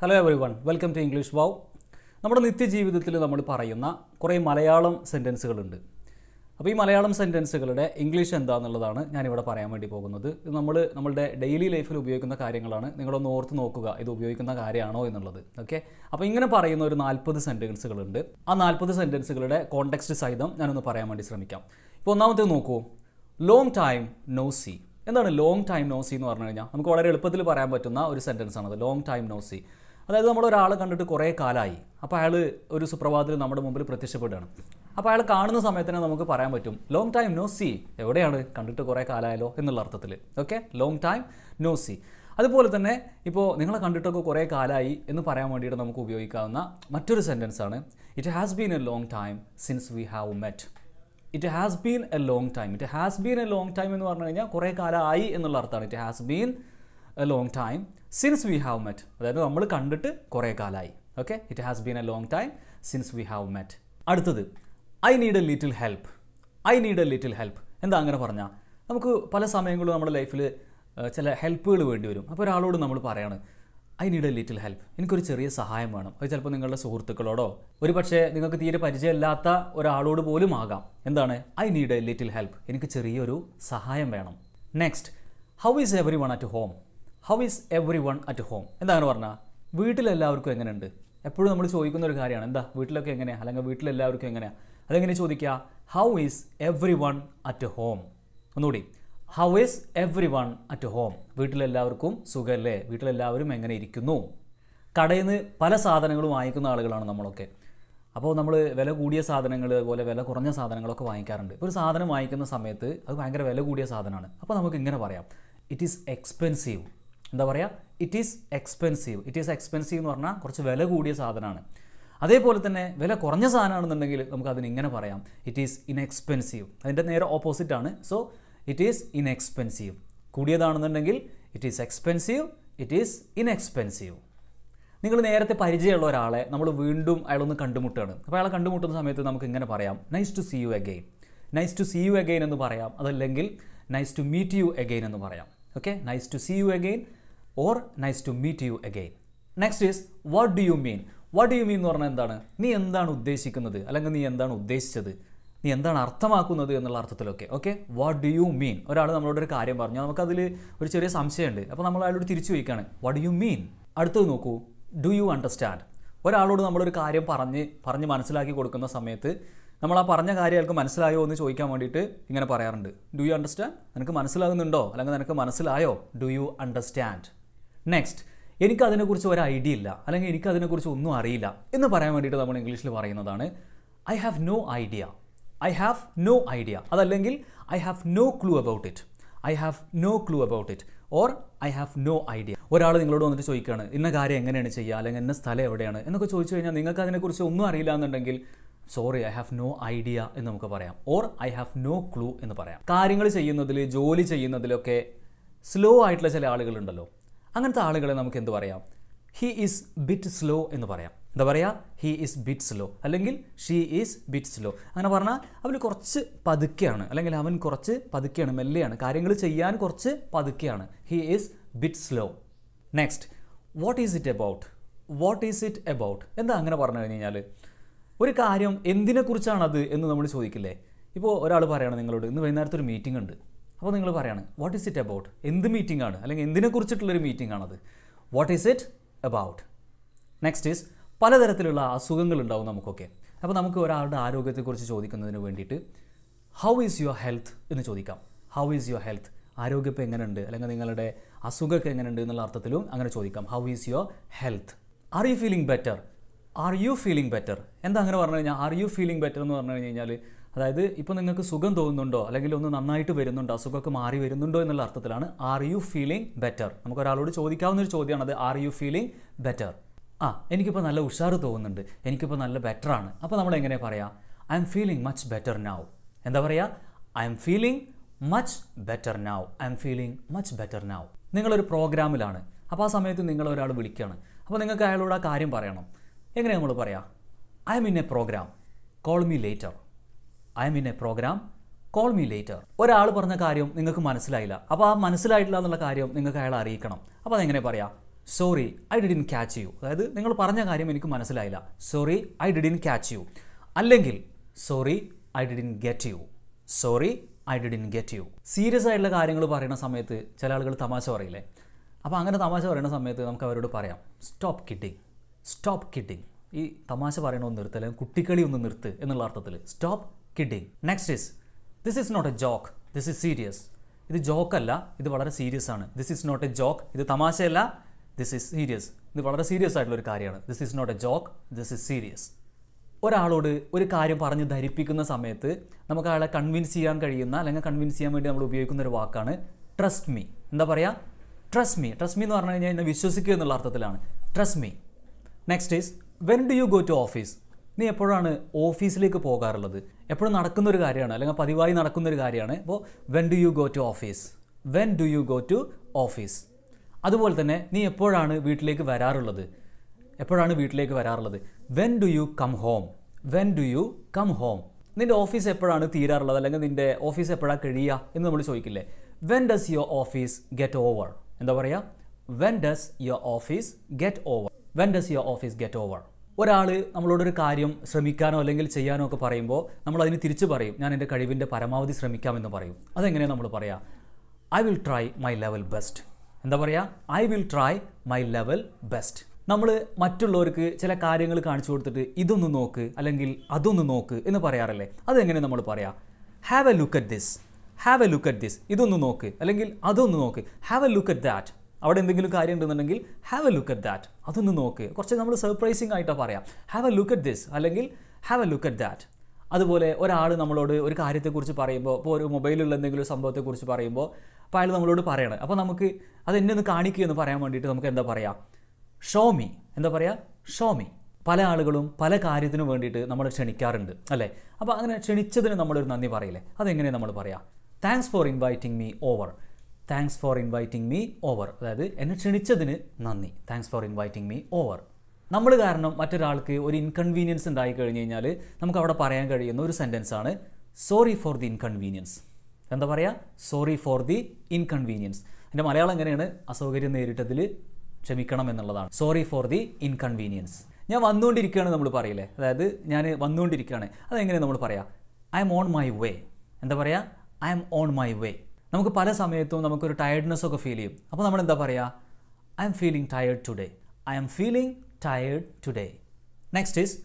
Hello everyone, welcome to English wow. നമ്മുടെ നിത്യജീവിതത്തിൽ നമ്മൾ പറയുന്ന കുറേ മലയാളം സെൻറ്റൻസുകളുണ്ട്. അപ്പോൾ ഈ മലയാളം സെൻറ്റൻസുകളുടെ ഇംഗ്ലീഷ് എന്താണെന്നുള്ളതാണ് ഞാനിവിടെ പറയാൻ വേണ്ടി പോകുന്നത്. ഇത് നമ്മളുടെ ഡെയിലി ലൈഫിൽ ഉപയോഗിക്കുന്ന കാര്യങ്ങളാണ്. നിങ്ങളൊന്ന് ഓർത്ത് നോക്കുക, ഇത് ഉപയോഗിക്കുന്ന കാര്യമാണോ എന്നുള്ളത്. ഓക്കെ, അപ്പോൾ ഇങ്ങനെ പറയുന്ന ഒരു 40 സെൻറ്റൻസുകളുണ്ട്. ആ 40 സെൻറ്റൻസുകളുടെ കോണ്ടെക്സ്റ്റ് സഹിതം ഞാനൊന്ന് പറയാൻ വേണ്ടി ശ്രമിക്കാം. ഇപ്പോൾ ഒന്നാമത്തേത് നോക്കൂ, ലോങ് ടൈം നോ സീ. എന്താണ് ലോങ് ടൈം നോ സീ എന്ന് പറഞ്ഞു കഴിഞ്ഞാൽ നമുക്ക് വളരെ എളുപ്പത്തിൽ പറയാൻ പറ്റുന്ന ഒരു സെൻറ്റൻസ് ആണത്. ലോങ് ടൈം നോ സീ, അതായത് നമ്മളൊരാളെ കണ്ടിട്ട് കുറേ കാലമായി. അപ്പോൾ അയാൾ ഒരു സുപ്രഭാതത്തിൽ നമ്മുടെ മുമ്പിൽ പ്രത്യക്ഷപ്പെടുകയാണ്. അപ്പോൾ അയാൾ കാണുന്ന സമയത്ത് തന്നെ നമുക്ക് പറയാൻ പറ്റും ലോങ് ടൈം നോ സീ. എവിടെയാണ്, കണ്ടിട്ട് കുറേ കാലമായാലോ എന്നുള്ള അർത്ഥത്തിൽ. Okay, long time no see. അതുപോലെ തന്നെ ഇപ്പോൾ നിങ്ങളെ കണ്ടിട്ടൊക്കെ കുറേ കാലമായി എന്ന് പറയാൻ വേണ്ടിയിട്ട് നമുക്ക് ഉപയോഗിക്കാവുന്ന മറ്റൊരു സെൻറ്റൻസ് ആണ് it has been a long time since we have met. It has been a long time. It has been a long time എന്ന് പറഞ്ഞു കഴിഞ്ഞാൽ കുറേ കാലമായി എന്നുള്ള അർത്ഥമാണ്. It has been a long time since we have met, അതായത് നമ്മൾ കണ്ടിട്ട് കുറേ കാലമായി. Okay, it has been a long time since we have met. അടുത്തത് I need a little help. I need a little help. എന്താ അങ്ങനെ പറഞ്ഞാൽ, നമുക്ക് പല സമയങ്ങളും നമ്മുടെ ലൈഫിൽ ചില ഹെൽപ്പുകൾ വേണ്ടി വരും. അപ്പോൾ ഒരാളോട് നമ്മൾ പറയാണ് I need a little help, എനിക്കൊരു ചെറിയ സഹായം വേണം. അത് ചിലപ്പോൾ നിങ്ങളുടെ സുഹൃത്തുക്കളോടോ ഒരു പക്ഷേ നിങ്ങൾക്ക് തീരെ പരിചയമില്ലാത്ത ഒരാളോട് പോലും ആകാം. എന്താണ് I need a little help, എനിക്ക് ചെറിയൊരു സഹായം വേണം. Next, how is every one at home. How is every one at home. എന്താ അങ്ങനെ പറഞ്ഞാൽ, വീട്ടിലെല്ലാവർക്കും എങ്ങനെയുണ്ട്. എപ്പോഴും നമ്മൾ ചോദിക്കുന്ന ഒരു കാര്യമാണ്, എന്താ വീട്ടിലൊക്കെ എങ്ങനെയാണ്, അല്ലെങ്കിൽ വീട്ടിലെല്ലാവർക്കും എങ്ങനെയാണ്. അതെങ്ങനെ ചോദിക്കുക, how is every one at home. ഒന്നുകൂടി, how is every one at home. വീട്ടിലെല്ലാവർക്കും സുഖമല്ലേ, വീട്ടിലെല്ലാവരും എങ്ങനെ ഇരിക്കുന്നു. കടയിൽ നിന്ന് പല സാധനങ്ങളും വാങ്ങിക്കുന്ന ആളുകളാണ് നമ്മളൊക്കെ. അപ്പോൾ നമ്മൾ വില കൂടിയ സാധനങ്ങൾ, അതുപോലെ വില കുറഞ്ഞ സാധനങ്ങളൊക്കെ വാങ്ങിക്കാറുണ്ട്. ഒരു സാധനം വാങ്ങിക്കുന്ന സമയത്ത് അത് ഭയങ്കര വില കൂടിയ സാധനമാണ്. അപ്പോൾ നമുക്ക് ഇങ്ങനെ പറയാം, ഇറ്റ് ഈസ് എക്സ്പെൻസീവ്. എന്താ പറയുക, it is expensive. It is expensive എന്ന് പറഞ്ഞാൽ കുറച്ച് വില കൂടിയ സാധനമാണ്. അതേപോലെ തന്നെ വില കുറഞ്ഞ സാധനമാണെന്നുണ്ടെങ്കിൽ നമുക്ക് അതിന് ഇങ്ങനെ പറയാം, ഇറ്റ് ഈസ് ഇൻഎക്സ്പെൻസീവ്. അതിൻ്റെ നേരെ ഓപ്പോസിറ്റാണ്. So it is inexpensive. കൂടിയതാണെന്നുണ്ടെങ്കിൽ it is expensive, it is inexpensive. നിങ്ങൾ നേരത്തെ പരിചയമുള്ള ഒരാളെ നമ്മൾ വീണ്ടും അയാളൊന്ന് കണ്ടുമുട്ടുകയാണ്. അപ്പോൾ അയാളെ കണ്ടുമുട്ടുന്ന സമയത്ത് നമുക്ക് ഇങ്ങനെ പറയാം, nice to see you again. Nice to see you again എന്ന് പറയാം. അതല്ലെങ്കിൽ nice to meet you again എന്ന് പറയാം. Okay, nice to see you again or nice to meet you again. Next is what do you mean. What do you mean എന്ന് പറഞ്ഞാൽ എന്താണ്, നീ എന്താണ് ഉദ്ദേശിക്കുന്നത്, അല്ലെങ്കിൽ നീ എന്താണ് ഉദ്ദേശിച്ചത്, നീ എന്താണ് അർത്ഥമാക്കുന്നത് എന്നുള്ള അർത്ഥത്തിലൊക്കെ. Okay, what do you mean. ഒരാൾ നമ്മളോടൊരു കാര്യം പറഞ്ഞു, നമുക്കതിൽ ഒരു ചെറിയ സംശയമുണ്ട്. അപ്പോൾ നമ്മൾ അയാളോട് തിരിച്ചു ചോദിക്കുകയാണ്, വാട്ട് ഡു യു മീൻ. അടുത്തത് നോക്കൂ, ഡു യു അണ്ടർസ്റ്റാൻഡ്. ഒരാളോട് നമ്മളൊരു കാര്യം പറഞ്ഞ് മനസ്സിലാക്കി കൊടുക്കുന്ന സമയത്ത് നമ്മൾ ആ പറഞ്ഞ കാര്യം അയാൾക്ക് മനസ്സിലായോ എന്ന് ചോദിക്കാൻ വേണ്ടിയിട്ട് ഇങ്ങനെ പറയാറുണ്ട്, ഡു യു അണ്ടർസ്റ്റാൻഡ്. നിനക്ക് മനസ്സിലാകുന്നുണ്ടോ, അല്ലെങ്കിൽ നിനക്ക് മനസ്സിലായോ, ഡു യു അണ്ടർസ്റ്റാൻഡ്. നെക്സ്റ്റ്, എനിക്കതിനെക്കുറിച്ച് ഒരു ഐഡിയ ഇല്ല, അല്ലെങ്കിൽ എനിക്കതിനെക്കുറിച്ച് ഒന്നും അറിയില്ല എന്ന് പറയാൻ വേണ്ടിയിട്ട് നമ്മൾ ഇംഗ്ലീഷിൽ പറയുന്നതാണ് I have no idea. I have no idea. അതല്ലെങ്കിൽ I have no clue about it. I have no clue about it or I have no idea. ഒരാൾ നിങ്ങളോട് വന്നിട്ട് ചോദിക്കുകയാണ്, ഇന്ന കാര്യം എങ്ങനെയാണ് ചെയ്യുക, അല്ലെങ്കിൽ ഇന്ന സ്ഥലം എവിടെയാണ് എന്നൊക്കെ ചോദിച്ചു കഴിഞ്ഞാൽ നിങ്ങൾക്ക് അതിനെക്കുറിച്ച് ഒന്നും അറിയില്ല എന്നുണ്ടെങ്കിൽ sorry, I have no idea എന്ന് നമുക്ക് പറയാം. Or I have no clue എന്ന് പറയാം. കാര്യങ്ങൾ ചെയ്യുന്നതിൽ, ജോലി ചെയ്യുന്നതിലൊക്കെ സ്ലോ ആയിട്ടുള്ള ചില ആളുകളുണ്ടല്ലോ, അങ്ങനത്തെ ആളുകളെ നമുക്ക് എന്ത് പറയാം, ഹി ഈസ് ബിറ്റ് സ്ലോ എന്ന് പറയാം. എന്താ പറയുക, ഹി ഈസ് ബിറ്റ് സ്ലോ, അല്ലെങ്കിൽ ഷീ ഈസ് ബിറ്റ് സ്ലോ. അങ്ങനെ പറഞ്ഞാൽ അവൻ കുറച്ച് പതുക്കെയാണ്, അല്ലെങ്കിൽ അവൻ കുറച്ച് പതുക്കെയാണ്, മെല്ലെയാണ്, കാര്യങ്ങൾ ചെയ്യാൻ കുറച്ച് പതുക്കെയാണ്. He is bit slow. Next, what is it about. What is it about. എന്താ അങ്ങനെ പറഞ്ഞു കഴിഞ്ഞാൽ, ഒരു കാര്യം എന്തിനെക്കുറിച്ചാണത് എന്ന് നമ്മൾ ചോദിക്കില്ലേ. ഇപ്പോൾ ഒരാൾ പറയണം നിങ്ങളോട്, ഇന്ന് വൈകുന്നേരത്തെ ഒരു മീറ്റിംഗ് ഉണ്ട്. അപ്പോൾ നിങ്ങൾ പറയാണ് വാട്ട് ഈസ് ഇറ്റ് എബൌട്ട്. എന്ത് മീറ്റിംഗ് ആണ്, അല്ലെങ്കിൽ എന്തിനെക്കുറിച്ചിട്ടുള്ളൊരു മീറ്റിംഗ് ആണത്. What is it about. Next is, പലതരത്തിലുള്ള അസുഖങ്ങളുണ്ടാവും നമുക്കൊക്കെ. അപ്പോൾ നമുക്ക് ഒരാളുടെ ആരോഗ്യത്തെക്കുറിച്ച് ചോദിക്കുന്നതിന് വേണ്ടിയിട്ട് ഹൗ ഈസ് യുവർ ഹെൽത്ത് എന്ന് ചോദിക്കാം. ഹൗ ഈസ് യുവർ ഹെൽത്ത്, ആരോഗ്യം ഇപ്പോൾ എങ്ങനെയുണ്ട്, അല്ലെങ്കിൽ നിങ്ങളുടെ അസുഖമൊക്കെ എങ്ങനെയുണ്ട് എന്നുള്ള അർത്ഥത്തിലും അങ്ങനെ ചോദിക്കാം. How is your health. Are you feeling better. Are you feeling better. എന്താ അങ്ങനെ പറഞ്ഞു കഴിഞ്ഞാൽ, ആർ യു ഫീലിംഗ് ബെറ്റർ എന്ന് പറഞ്ഞു കഴിഞ്ഞാൽ അതായത് ഇപ്പോൾ നിങ്ങൾക്ക് സുഖം തോന്നുന്നുണ്ടോ, അല്ലെങ്കിൽ ഒന്ന് നന്നായിട്ട് വരുന്നുണ്ടോ, അസുഖമൊക്കെ മാറി വരുന്നുണ്ടോ എന്നുള്ള അർത്ഥത്തിലാണ് ആർ യു ഫീലിംഗ് ബെറ്റർ. നമുക്ക് ഒരാളോട് ചോദിക്കാവുന്ന ഒരു ചോദ്യമാണത്, ആർ യു ഫീലിംഗ് ബെറ്റർ. എനിക്കിപ്പോൾ നല്ല ഉഷാറ് തോന്നുന്നുണ്ട്, എനിക്കിപ്പോൾ നല്ല ബെറ്ററാണ്. അപ്പോൾ നമ്മൾ എങ്ങനെ പറയാം, I'm feeling much better now. എന്താ പറയുക, I'm feeling much better now. I M feeling much better now. നിങ്ങളൊരു പ്രോഗ്രാമിലാണ്, അപ്പോൾ ആ സമയത്ത് നിങ്ങളൊരാൾ വിളിക്കുകയാണ്. അപ്പോൾ നിങ്ങൾക്ക് അയാളോട് ആ കാര്യം പറയണം. എങ്ങനെ നമ്മൾ പറയാം, I'm in a program, call me later. I'm in a program, call me later. ഒരാൾ പറഞ്ഞ കാര്യം നിങ്ങൾക്ക് മനസ്സിലായില്ല, അപ്പോൾ ആ മനസ്സിലായിട്ടില്ല എന്നുള്ള കാര്യം നിങ്ങൾക്ക് അയാളെ അറിയിക്കണം. അപ്പോൾ അതെങ്ങനെ പറയാം, sorry I didn't catch you, അതായത് നിങ്ങൾ പറഞ്ഞ കാര്യം എനിക്ക് മനസ്സിലായില്ല, sorry I didn't catch you. അല്ലെങ്കിൽ sorry I didn't get you, sorry I didn't get you. Serious ആയിട്ടുള്ള കാര്യങ്ങൾ പറയുന്ന സമയത്ത് ചില ആളുകൾ തമാശ പറയില്ലേ? അപ്പോൾ അങ്ങനെ തമാശ പറയുന്ന സമയത്ത് നമുക്ക് അവരോട് പറയാം സ്റ്റോപ്പ് കിഡിങ്, സ്റ്റോപ്പ് കിഡിങ്. ഈ തമാശ പറയണമെന്ന് നിർത്ത്, അല്ലെങ്കിൽ കുട്ടിക്കളി ഒന്ന് നിർത്ത് എന്നുള്ള അർത്ഥത്തിൽ stop kidding. Next is this is not a joke, this is serious. ഇത് ജോക്കല്ല, ഇത് വളരെ സീരിയസ് ആണ്. This is not a joke, ഇത് തമാശയല്ല, ദിസ് ഈസ് സീരിയസ്, ഇത് വളരെ സീരിയസ് ആയിട്ടുള്ള ഒരു കാര്യമാണ്. This is not a joke, this is serious. ഒരാളോട് ഒരു കാര്യം പറഞ്ഞ് ധരിപ്പിക്കുന്ന സമയത്ത് നമുക്ക് അയാളെ കൺവിൻസ് ചെയ്യാൻ കഴിയുന്ന, അല്ലെങ്കിൽ കൺവിൻസ് ചെയ്യാൻ വേണ്ടി നമ്മൾ ഉപയോഗിക്കുന്ന ഒരു വാക്കാണ് ട്രസ്റ്റ് മീ. എന്താ പറയുക? Trust me. ട്രസ്റ്റ് മീ എന്ന് പറഞ്ഞു കഴിഞ്ഞാൽ എന്നെ വിശ്വസിക്കുക എന്നുള്ള അർത്ഥത്തിലാണ് trust me. Next is when do you go to office. നീ എപ്പോഴാണ് ഓഫീസിലേക്ക് പോകാറുള്ളത്? എപ്പോഴും നടക്കുന്നൊരു കാര്യമാണ്, അല്ലെങ്കിൽ പതിവായി നടക്കുന്നൊരു കാര്യമാണ്. അപ്പോൾ when do you go to office, when do you go to office. അതുപോലെ തന്നെ നീ എപ്പോഴാണ് വീട്ടിലേക്ക് വരാറുള്ളത്? എപ്പോഴാണ് വീട്ടിലേക്ക് വരാറുള്ളത്? When do you come home, when do you come home. നിൻ്റെ ഓഫീസ് എപ്പോഴാണ് തീരാറുള്ളത്, അല്ലെങ്കിൽ നിൻ്റെ ഓഫീസ് എപ്പോഴാണ് കഴിയുക എന്ന് നമ്മൾ ചോദിക്കില്ലേ? When does your office get over. എന്താ പറയുക? When does your office get over, when does your office get over. ഒരാൾ നമ്മളോടൊരു കാര്യം ശ്രമിക്കാനോ അല്ലെങ്കിൽ ചെയ്യാനോ ഒക്കെ പറയുമ്പോൾ നമ്മൾ അതിന് തിരിച്ചു പറയും ഞാൻ എൻ്റെ കഴിവിൻ്റെ പരമാവധി ശ്രമിക്കാമെന്ന് പറയും. അതെങ്ങനെയാണ് നമ്മൾ പറയുക? I will try my level best. എന്താ പറയുക? I will try my level best. നമ്മൾ മറ്റുള്ളവർക്ക് ചില കാര്യങ്ങൾ കാണിച്ചു കൊടുത്തിട്ട് ഇതൊന്ന് നോക്ക് അല്ലെങ്കിൽ അതൊന്ന് നോക്ക് എന്ന് പറയാറില്ലേ? അതെങ്ങനെ നമ്മൾ പറയാം? Have a look at this, have a look at this. ഇതൊന്ന് നോക്ക് അല്ലെങ്കിൽ അതൊന്ന് നോക്ക്. Have a look at that. അവിടെ എന്തെങ്കിലും കാര്യം ഉണ്ടെന്നുണ്ടെങ്കിൽ have a look at that, അതൊന്ന് നോക്ക്. കുറച്ച് നമ്മൾ സർപ്രൈസിങ് ആയിട്ടാണ് പറയാം. Have a look at this അല്ലെങ്കിൽ have a look at that. അതുപോലെ ഒരാൾ നമ്മളോട് ഒരു കാര്യത്തെക്കുറിച്ച് പറയുമ്പോൾ, ഇപ്പോൾ ഒരു മൊബൈലിലുള്ള എന്തെങ്കിലും സംഭവത്തെക്കുറിച്ച് പറയുമ്പോൾ അപ്പോൾ അയാൾ നമ്മളോട് പറയണം. അപ്പോൾ നമുക്ക് അത് എന്നെ ഒന്ന് കാണിക്കുക എന്ന് പറയാൻ വേണ്ടിയിട്ട് നമുക്ക് എന്താ പറയുക? Show me. എന്താ പറയുക? Show me. പല ആളുകളും പല കാര്യത്തിനും വേണ്ടിയിട്ട് നമ്മൾ ക്ഷണിക്കാറുണ്ട് അല്ലേ? അപ്പോൾ അങ്ങനെ ക്ഷണിച്ചതിന് നമ്മളൊരു നന്ദി പറയില്ലേ? അതെങ്ങനെയാണ് നമ്മൾ പറയാം? Thanks for inviting me over, thanks for inviting me over. അതായത് എന്നെ ക്ഷണിച്ചതിന് നന്ദി, thanks for inviting me over. നമ്മൾ കാരണം മറ്റൊരാൾക്ക് ഒരു ഇൻകൺവീനിയൻസ് ഉണ്ടായി കഴിഞ്ഞ് കഴിഞ്ഞാൽ നമുക്ക് അവിടെ പറയാൻ കഴിയുന്ന ഒരു സെൻറ്റൻസാണ് സോറി ഫോർ ദി ഇൻകൺവീനിയൻസ്. എന്താ പറയുക? Sorry for the inconvenience. എൻ്റെ മലയാളം എങ്ങനെയാണ്? അസൗകര്യം നേരിട്ടതിൽ ക്ഷമിക്കണം എന്നുള്ളതാണ്. Sorry for the inconvenience. ഞാൻ വന്നുകൊണ്ടിരിക്കുകയാണ് നമ്മൾ പറയില്ലേ? അതായത് ഞാൻ വന്നുകൊണ്ടിരിക്കുകയാണ്. അതെങ്ങനെ നമ്മൾ പറയാം? I M on my way. എന്താ പറയുക? I M on my way. നമുക്ക് പല സമയത്തും നമുക്കൊരു ടയർഡ്നെസ് ഒക്കെ ഫീൽ ചെയ്യും. അപ്പോൾ നമ്മൾ എന്താ പറയുക? I'm feeling tired today, I'm feeling tired today. Next is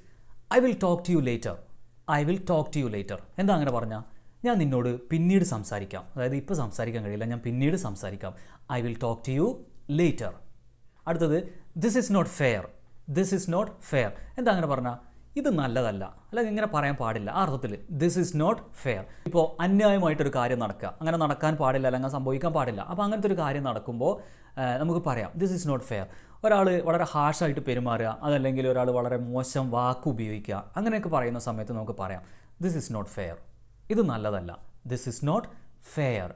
I will talk to you later, I will talk to you later. എന്താ അങ്ങനെ പറഞ്ഞാൽ? ഞാൻ നിന്നോട് പിന്നീട് സംസാരിക്കാം. അതായത് ഇപ്പോൾ സംസാരിക്കാൻ കഴിയില്ല, ഞാൻ പിന്നീട് സംസാരിക്കാം. I will talk to you later. അടുത്തത് this is not fair, this is not fair. എന്താ അങ്ങനെ പറഞ്ഞാൽ? ഇത് നല്ലതല്ല, അല്ലെങ്കിൽ ഇങ്ങനെ പറയാൻ പാടില്ല. ആ അർത്ഥത്തിൽ ദിസ് ഈസ് നോട്ട് ഫെയർ. ഇപ്പോൾ അന്യായമായിട്ടൊരു കാര്യം നടക്കുക, അങ്ങനെ നടക്കാൻ പാടില്ല, അല്ലെങ്കിൽ സംഭവിക്കാൻ പാടില്ല. അപ്പോൾ അങ്ങനത്തെ ഒരു കാര്യം നടക്കുമ്പോൾ നമുക്ക് പറയാം ദിസ് ഈസ് നോട്ട് ഫെയർ. ഒരാൾ വളരെ ഹാഷായിട്ട് പെരുമാറുക, അതല്ലെങ്കിൽ ഒരാൾ വളരെ മോശം വാക്ക് ഉപയോഗിക്കുക, അങ്ങനെയൊക്കെ പറയുന്ന സമയത്ത് നമുക്ക് പറയാം ദിസ് ഈസ് നോട്ട് ഫെയർ. ഇത് നല്ലതല്ല, ദിസ് ഈസ് നോട്ട് ഫെയർ.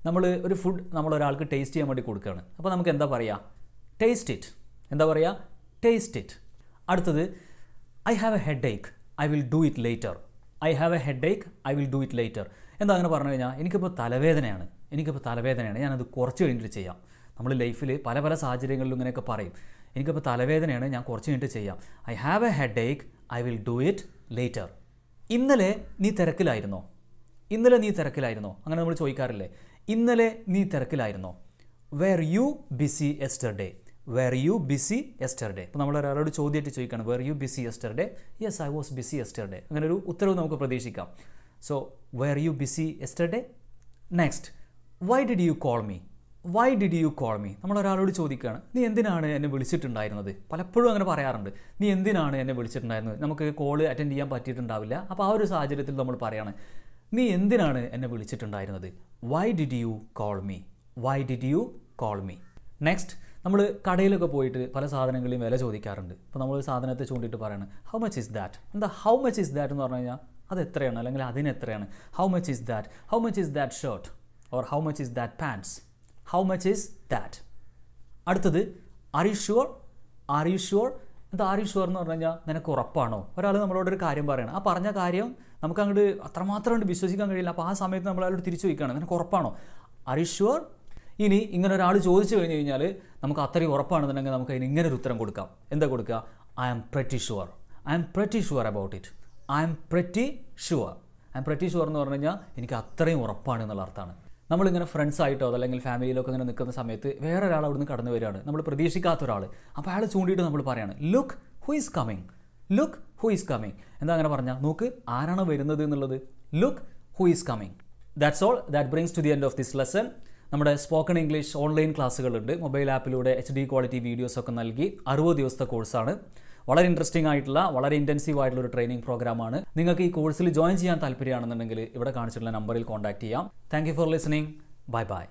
നമ്മൾ ഒരു ഫുഡ് നമ്മൾ ഒരാൾക്ക് ടേസ്റ്റ് ചെയ്യാൻ വേണ്ടി കൊടുക്കുകയാണ്. അപ്പോൾ നമുക്ക് എന്താ പറയുക? Taste it. എന്താ പറയുക? Taste it. അടുത്തത് I have a headache, I will do it later. I have a headache, I will do it later. എന്താ അങ്ങനെ പറഞ്ഞു കഴിഞ്ഞാൽ? എനിക്കിപ്പോൾ തലവേദനയാണ്, ഞാനത് കുറച്ച് കഴിഞ്ഞിട്ട് ചെയ്യാം. നമ്മൾ ലൈഫിൽ പല പല സാഹചര്യങ്ങളിലും ഇങ്ങനെയൊക്കെ പറയും, എനിക്കിപ്പോൾ തലവേദനയാണ്, ഞാൻ കുറച്ച് കഴിഞ്ഞിട്ട് ചെയ്യാം. I have a headache, I will do it later. ഇന്നലെ നീ തിരക്കിലായിരുന്നോ? ഇന്നലെ നീ തിരക്കിലായിരുന്നോ? അങ്ങനെ നമ്മൾ ചോദിക്കാറില്ലേ? ഇന്നലെ നീ തിരക്കിലായിരുന്നോ? Were you busy yesterday, were you busy yesterday. ഇപ്പോൾ നമ്മൾ ഒരാളോട് ചോദ്യമായിട്ട് ചോദിക്കുകയാണ് were you busy yesterday. Yes, I was busy yesterday. അങ്ങനെ ഒരു ഉത്തരവ് നമുക്ക് പ്രതീക്ഷിക്കാം. So were you busy yesterday. Next why did you call me, why did you call me. നമ്മൾ ഒരാളോട് ചോദിക്കുകയാണ് നീ എന്തിനാണ് എന്നെ വിളിച്ചിട്ടുണ്ടായിരുന്നത്? പലപ്പോഴും അങ്ങനെ പറയാറുണ്ട്, നീ എന്തിനാണ് എന്നെ വിളിച്ചിട്ടുണ്ടായിരുന്നത്. നമുക്ക് കോള് അറ്റൻഡ് ചെയ്യാൻ പറ്റിയിട്ടുണ്ടാവില്ല. അപ്പോൾ ആ ഒരു സാഹചര്യത്തിൽ നമ്മൾ പറയാണ് നീ എന്തിനാണ് എന്നെ വിളിച്ചിട്ടുണ്ടായിരുന്നത്? Why did you call me, why did you call me. Next നമ്മൾ കടയിലൊക്കെ പോയിട്ട് പല സാധനങ്ങളെയും വില ചോദിക്കാറുണ്ട്. ഇപ്പോൾ നമ്മൾ സാധനത്തെ ചൂണ്ടിയിട്ട് പറയാണ് ഹൗ മച്ച് ഇസ് ദാറ്റ്. എന്താ ഹൗ മച്ച് ഇസ് ദാറ്റ് എന്ന് പറഞ്ഞു കഴിഞ്ഞാൽ അത് എത്രയാണ്, അല്ലെങ്കിൽ അതിന് എത്രയാണ്. How much is that, how much is that shirt or how much is that pants, how much is that. അടുത്തത് are you sure, are you sure. എന്താ ആർ യു ഷുവർ എന്ന് പറഞ്ഞു കഴിഞ്ഞാൽ നിനക്ക് ഉറപ്പാണോ? ഒരാൾ നമ്മളോടൊരു കാര്യം പറയണം, ആ പറഞ്ഞ കാര്യം നമുക്ക് അങ്ങോട്ട് അത്രമാത്രം കൊണ്ട് വിശ്വസിക്കാൻ കഴിയില്ല. അപ്പോൾ ആ സമയത്ത് നമ്മൾ അയാളോട് തിരിച്ചു ചോദിക്കുകയാണ് നിനക്ക് ഉറപ്പാണോ? R you sure. ഇനി ഇങ്ങനെ ഒരാൾ ചോദിച്ചു കഴിഞ്ഞ് കഴിഞ്ഞാൽ നമുക്ക് അത്രയും ഉറപ്പാണെന്നുണ്ടെങ്കിൽ നമുക്ക് അതിന് ഇങ്ങനെ ഒരു ഉത്തരം കൊടുക്കാം. എന്താ കൊടുക്കുക? I am pretty sure. I am pretty sure about it. I am pretty sure. I am pretty sure എന്ന് പറഞ്ഞു കഴിഞ്ഞാൽ എനിക്ക് അത്രയും ഉറപ്പാണ് എന്നുള്ള അർത്ഥമാണ്. നമ്മളിങ്ങനെ ഫ്രണ്ട്സായിട്ടോ അതല്ലെങ്കിൽ ഫാമിലിയിലൊക്കെ ഇങ്ങനെ നിൽക്കുന്ന സമയത്ത് വേറെ ഒരാൾ അവിടുന്ന് കടന്നു വരികയാണ്, നമ്മൾ പ്രതീക്ഷിക്കാത്ത ഒരാൾ. അപ്പോൾ അയാൾ ചൂണ്ടിയിട്ട് നമ്മൾ പറയാണ്, look who is coming. Look who is coming. എന്താ അങ്ങനെ പറഞ്ഞാൽ? നോക്ക് ആരാണോ വരുന്നത് എന്നുള്ളത്. Look who is coming. That's all. That brings to the end of this lesson. നമ്മുടെ സ്പോക്കൺ ഇംഗ്ലീഷ് ഓൺലൈൻ ക്ലാസ്സുകളുണ്ട്. മൊബൈൽ ആപ്പിലൂടെ HD ക്വാളിറ്റി വീഡിയോസൊക്കെ നൽകി 60 ദിവസത്തെ കോഴ്സാണ്. വളരെ ഇൻട്രസ്റ്റിംഗ് ആയിട്ടുള്ള, വളരെ ഇൻറ്റൻസീവ് ആയിട്ടുള്ള ഒരു ട്രെയിനിങ് പ്രോഗ്രാമാണ്. നിങ്ങൾക്ക് ഈ കോഴ്സിൽ ജോയിൻ ചെയ്യാൻ താല്പര്യമാണെന്നുണ്ടെങ്കിൽ ഇവിടെ കാണിച്ചിട്ടുള്ള നമ്പറിൽ കോൺടാക്ട് ചെയ്യാം. Thank you for listening. Bye bye.